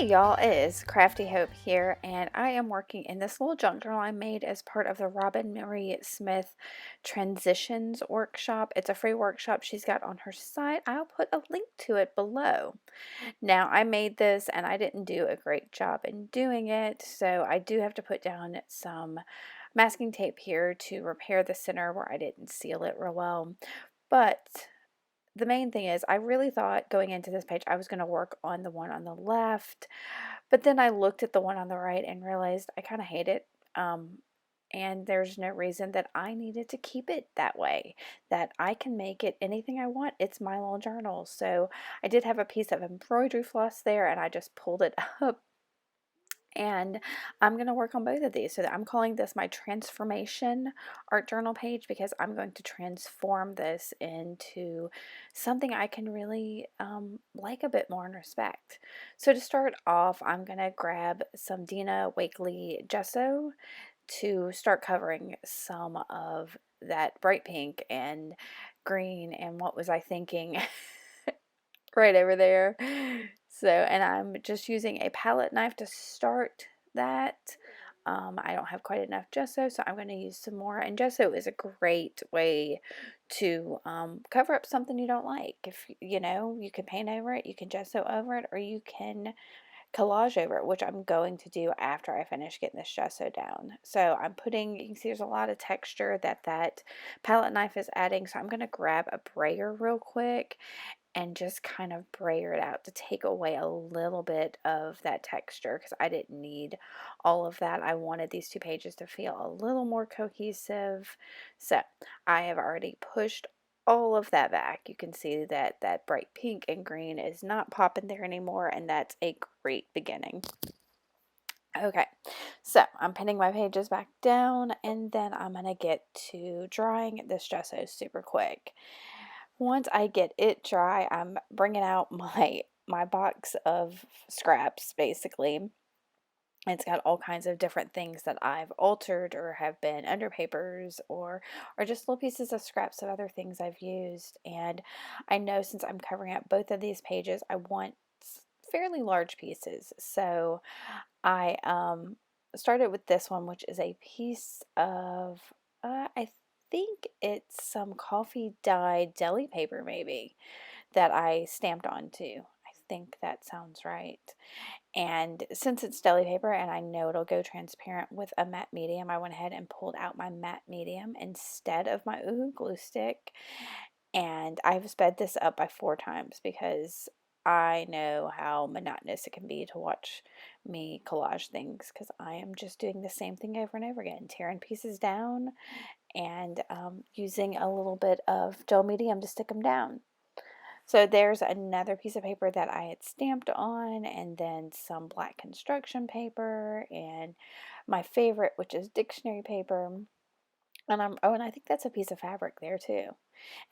Hey y'all, it is Crafty Hope here, and I am working in this little junk journal I made as part of the Robin Marie Smith Transitions workshop. It's a free workshop she's got on her site. I'll put a link to it below. Now, I made this and I didn't do a great job in doing it, so I do have to put down some masking tape here to repair the center where I didn't seal it real well. But the main thing is, I really thought going into this page I was going to work on the one on the left, but then I looked at the one on the right and realized I kind of hate it. And there's no reason that I needed to keep it that way, that I can make it anything I want. It's my little journal. So I did have a piece of embroidery floss there and I just pulled it up, and I'm going to work on both of these. So that I'm calling this my transformation art journal page because I'm going to transform this into something I can really like a bit more and respect. So to start off, I'm going to grab some Dina Wakley gesso to start covering some of that bright pink and green and what was I thinking right over there. So, and I'm just using a palette knife to start that. I don't have quite enough gesso, so I'm going to use some more. And gesso is a great way to cover up something you don't like. If you know, you can paint over it, you can gesso over it, or you can collage over it, which I'm going to do after I finish getting this gesso down. So I'm putting, you can see there's a lot of texture that palette knife is adding. So I'm going to grab a brayer real quick and just kind of brayer it out to take away a little bit of that texture because I didn't need all of that. I wanted these two pages to feel a little more cohesive. So I have already pushed all of that back. You can see that that bright pink and green is not popping there anymore, and that's a great beginning. Okay, so I'm pinning my pages back down, and then I'm going to get to drying this gesso super quick. Once I get it dry, I'm bringing out my box of scraps, basically. It's got all kinds of different things that I've altered or have been under papers or just little pieces of scraps of other things I've used. And I know since I'm covering up both of these pages, I want fairly large pieces. So I started with this one, which is a piece of I think it's some coffee dye deli paper maybe that I stamped onto. I think that sounds right. And since it's deli paper and I know it'll go transparent with a matte medium, I went ahead and pulled out my matte medium instead of my Ooh glue stick. And I've sped this up by 4 times because I know how monotonous it can be to watch me collage things because I am just doing the same thing over and over again, tearing pieces down and using a little bit of gel medium to stick them down. So there's another piece of paper that I had stamped on, and then some black construction paper, and my favorite, which is dictionary paper. And I think that's a piece of fabric there too.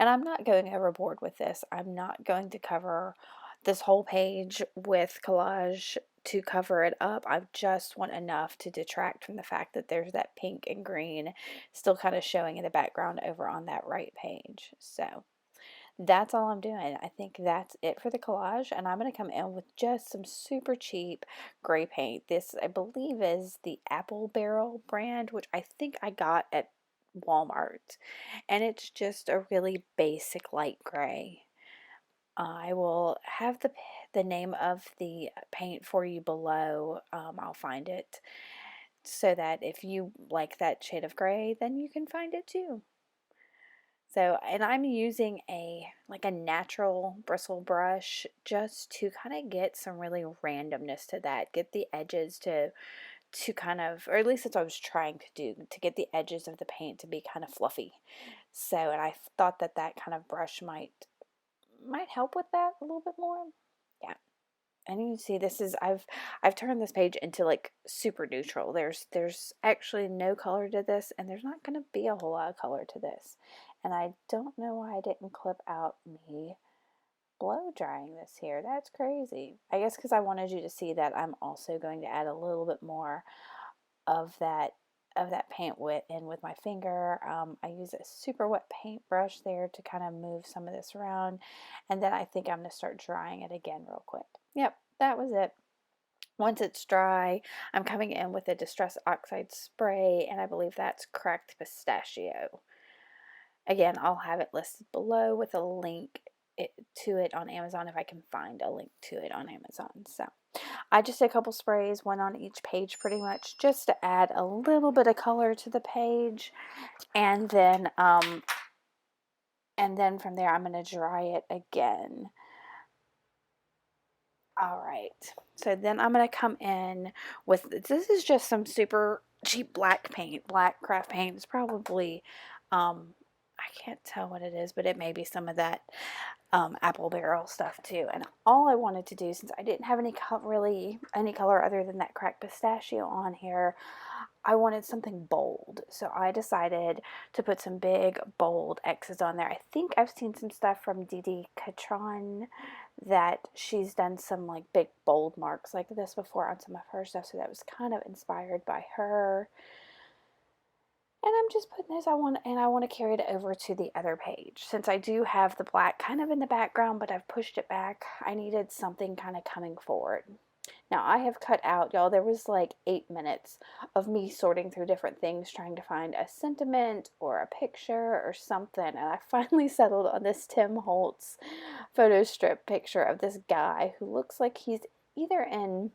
And I'm not going overboard with this. I'm not going to cover this whole page with collage to cover it up. I just want enough to detract from the fact that there's that pink and green still kind of showing in the background over on that right page. So that's all I'm doing. I think that's it for the collage, and I'm going to come in with just some super cheap gray paint. This, I believe, is the Apple Barrel brand, which I think I got at Walmart, and it's just a really basic light gray. I will have the name of the paint for you below. I'll find it so that if you like that shade of gray, then you can find it too. So, and I'm using like a natural bristle brush just to kind of get some really randomness to that, get the edges to kind of, or at least that's what I was trying to do, to get the edges of the paint to be kind of fluffy. So, and I thought that that kind of brush might help with that a little bit more. Yeah. And you can see this is I've turned this page into like super neutral. There's actually no color to this, and there's not going to be a whole lot of color to this. And I don't know why I didn't clip out me blow drying this here. That's crazy. I guess because I wanted you to see that I'm also going to add a little bit more of that paint with my finger. I use a super wet paintbrush there to kind of move some of this around, and then I think I'm going to start drying it again real quick. Yep, that was it. Once it's dry, I'm coming in with a Distress Oxide spray, and I believe that's Cracked Pistachio. Again, I'll have it listed below with a link to it on Amazon if I can find a link to it on Amazon. So I just did a couple sprays, one on each page pretty much, just to add a little bit of color to the page. And then from there I'm going to dry it again. All right, so then I'm going to come in with, this is just some super cheap black paint, black craft paint. It's probably, I can't tell what it is, but it may be some of that apple barrel stuff too. And all I wanted to do, since I didn't have really any color other than that cracked pistachio on here, I wanted something bold. So I decided to put some big bold X's on there. I think I've seen some stuff from Didi Catron that she's done some like big bold marks like this before on some of her stuff. So that was kind of inspired by her. And I'm just putting this, I want to carry it over to the other page. Since I do have the black kind of in the background, but I've pushed it back, I needed something kind of coming forward. Now I have cut out, y'all, there was like 8 minutes of me sorting through different things, trying to find a sentiment or a picture or something. And I finally settled on this Tim Holtz photo strip picture of this guy who looks like he's either in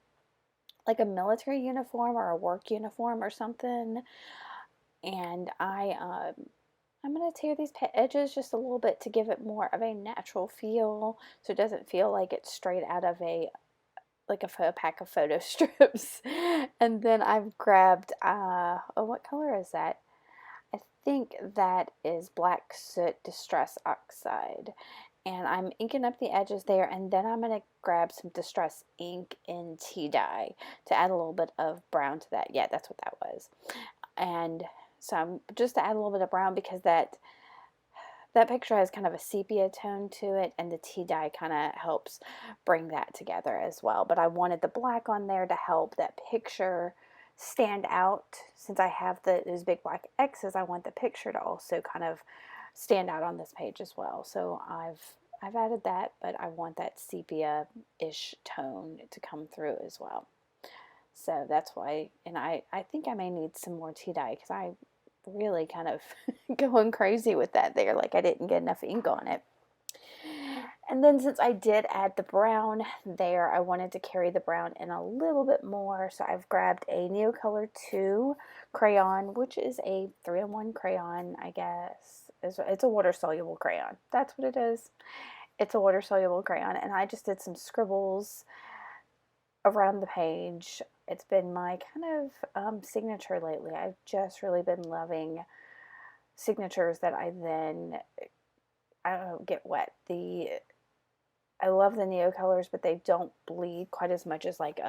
like a military uniform or a work uniform or something. And I'm going to tear these edges just a little bit to give it more of a natural feel, so it doesn't feel like it's straight out of a pack of photo strips. And then I've grabbed oh, what color is that? I think that is Black Soot Distress Oxide. And I'm inking up the edges there, and then I'm going to grab some Distress ink in tea dye to add a little bit of brown to that. Yeah, that's what that was. And so I'm just to add a little bit of brown, because that picture has kind of a sepia tone to it, and the tea dye kind of helps bring that together as well. But I wanted the black on there to help that picture stand out. Since I have those big black X's, I want the picture to also kind of stand out on this page as well. So I've added that, but I want that sepia-ish tone to come through as well. So that's why, and I think I may need some more tea dye, because I really kind of going crazy with that there, like I didn't get enough ink on it. And then since I did add the brown there, I wanted to carry the brown in a little bit more, so I've grabbed a Neocolor 2 crayon, which is a 3-in-1 crayon, I guess. It's a water-soluble crayon. That's what it is. It's a water-soluble crayon, and I just did some scribbles around the page. It's been my kind of signature lately. I've just really been loving signatures that I then, I don't know, get wet. I love the Neocolors, but they don't bleed quite as much as like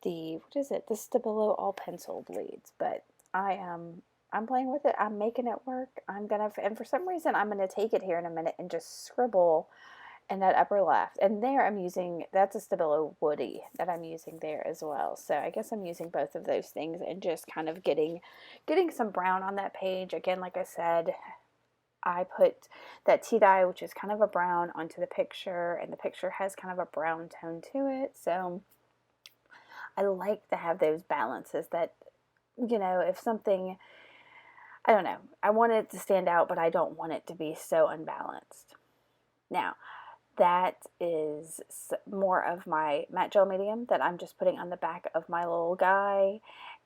the Stabilo all pencil bleeds. But I'm playing with it. I'm making it work. And for some reason I'm gonna take it here in a minute and just scribble in that upper left. And there I'm using, that's a Stabilo Woody that I'm using there as well. So I guess I'm using both of those things and just kind of getting some brown on that page. Again, like I said, I put that tea dye, which is kind of a brown, onto the picture, and the picture has kind of a brown tone to it. So I like to have those balances that, you know, if something, I don't know, I want it to stand out, but I don't want it to be so unbalanced. Now, that is more of my matte gel medium that I'm just putting on the back of my little guy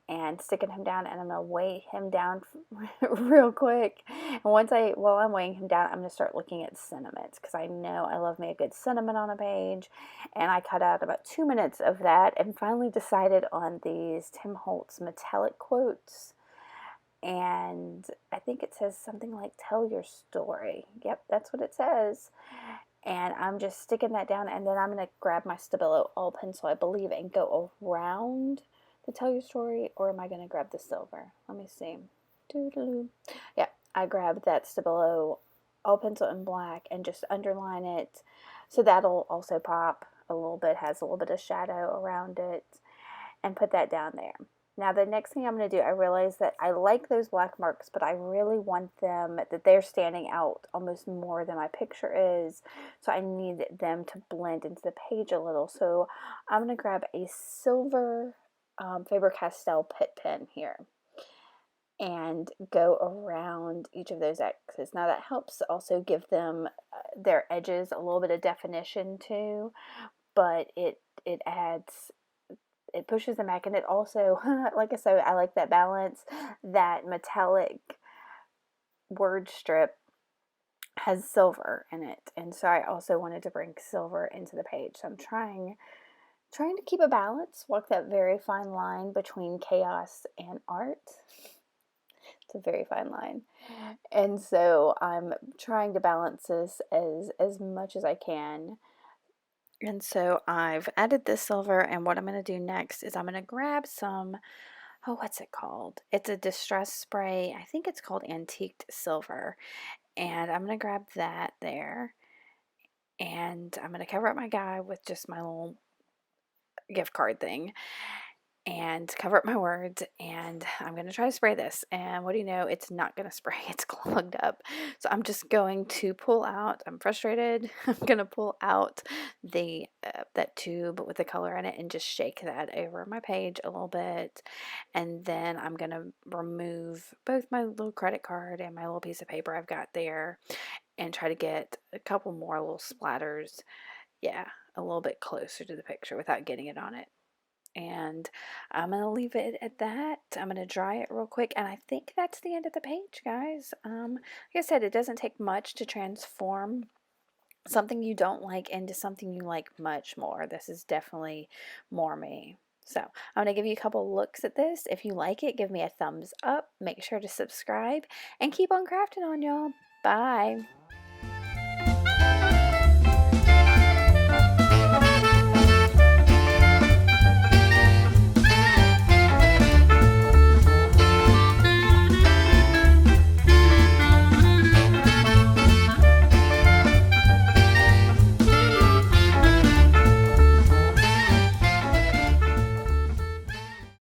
and sticking him down, and I'm going to weigh him down real quick. And while I'm weighing him down, I'm going to start looking at sentiments, because I know I love me a good sentiment on a page. And I cut out about 2 minutes of that and finally decided on these Tim Holtz metallic quotes. And I think it says something like, tell your story. Yep, that's what it says. And I'm just sticking that down, and then I'm going to grab my Stabilo all pencil, I believe, and go around to tell your story. Or am I going to grab the silver? Let me see. Doo-doo-doo. Yeah, I grabbed that Stabilo all pencil in black and just underline it. So that'll also pop a little bit, has a little bit of shadow around it, and put that down there. Now the next thing I'm going to do, I realize that I like those black marks, but I really want them that they're standing out almost more than my picture is. So I need them to blend into the page a little. So I'm going to grab a silver Faber-Castell Pitt pen here and go around each of those X's. Now that helps also give them their edges a little bit of definition too, but it adds, it pushes them back, and it also, like I said, I like that balance. That metallic word strip has silver in it, and so I also wanted to bring silver into the page. So I'm trying to keep a balance, walk that very fine line between chaos and art. It's a very fine line. And so I'm trying to balance this as much as I can. And so I've added this silver, and what I'm going to do next is I'm going to grab some, oh, what's it called? It's a distress spray. I think it's called Antiqued Silver. And I'm going to grab that there. And I'm going to cover up my guy with just my little gift card thing and cover up my words, and I'm going to try to spray this, and what do you know, it's not going to spray, it's clogged up. So I'm just going to pull out, I'm frustrated, I'm going to pull out the that tube with the color in it and just shake that over my page a little bit, and then I'm going to remove both my little credit card and my little piece of paper I've got there and try to get a couple more little splatters, yeah, a little bit closer to the picture without getting it on it. And I'm going to leave it at that. I'm going to dry it real quick, and I think that's the end of the page, guys. Like I said, it doesn't take much to transform something you don't like into something you like much more. This is definitely more me. So I'm going to give you a couple looks at this. If you like it, give me a thumbs up. Make sure to subscribe and keep on crafting on, y'all. Bye.